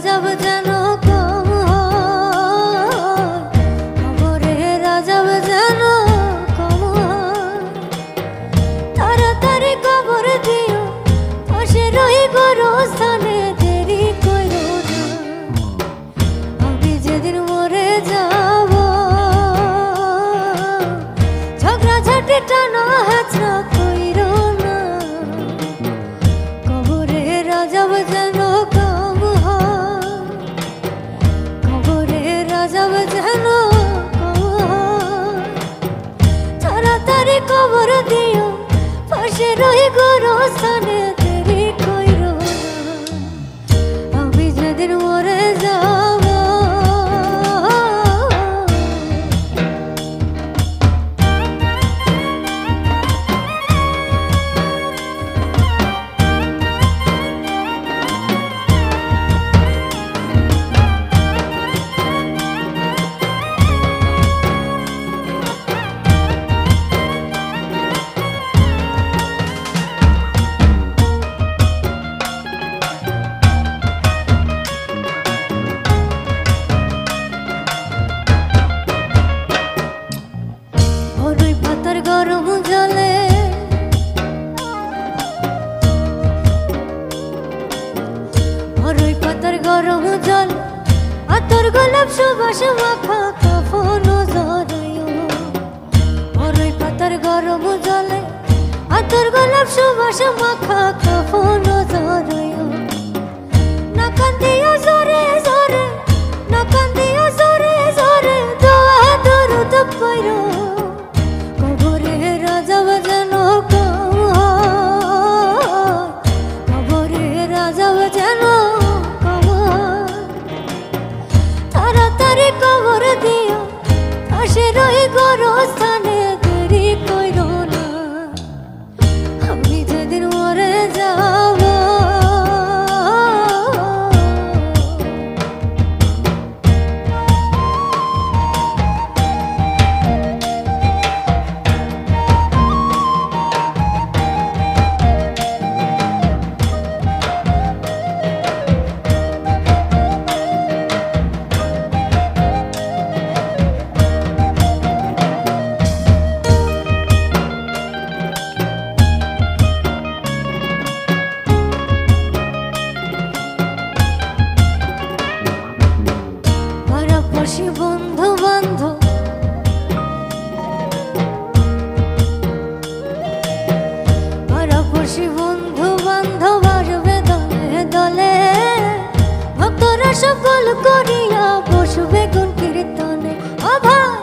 রাজাব যেন কম খবরে রাজাব যেন কম তাড়াতাড়ি খবর দিও পাশে রই গোরস্থানে দেরি কইরো না আমি যেদিন মরে যাব ঝগড়া ঝাঁটি টানা হাতরা কইরো না খবরে রাজাব যেন কম খবরে রাজাব যেন কম তাড়াতাড়ি খবর দিও পাশে রই গোরস্থানে দেরি কইরো না আমি যেদিন মরে যাব গরম জলে বড়ই পাতার গরম জল আতর গোলাপ সুবাস মাখা কাফন জড়াইও বড়ই পাতার গরম জলে আতর গোলাপ সুবাস মাখা কাফন জড়াইও না কান্দিও জোরে জোরে না কান্দিও জোরে জোরে দোয়া দরুদ পড়ো রাজাব যেন কম খবরে রাজাব যেন কম তাড়াতাড়ি খবর দিও পাশে রই গোরস্থানে দেরি কইরো না আমি যেদিন মরে যাব বন্ধু বান্ধব পাড়াপড়শি বন্ধু বান্ধব আসবে দলে দলে ভক্তরা সকল করিয়া বসবে গুণ কীর্তনে ও ভাই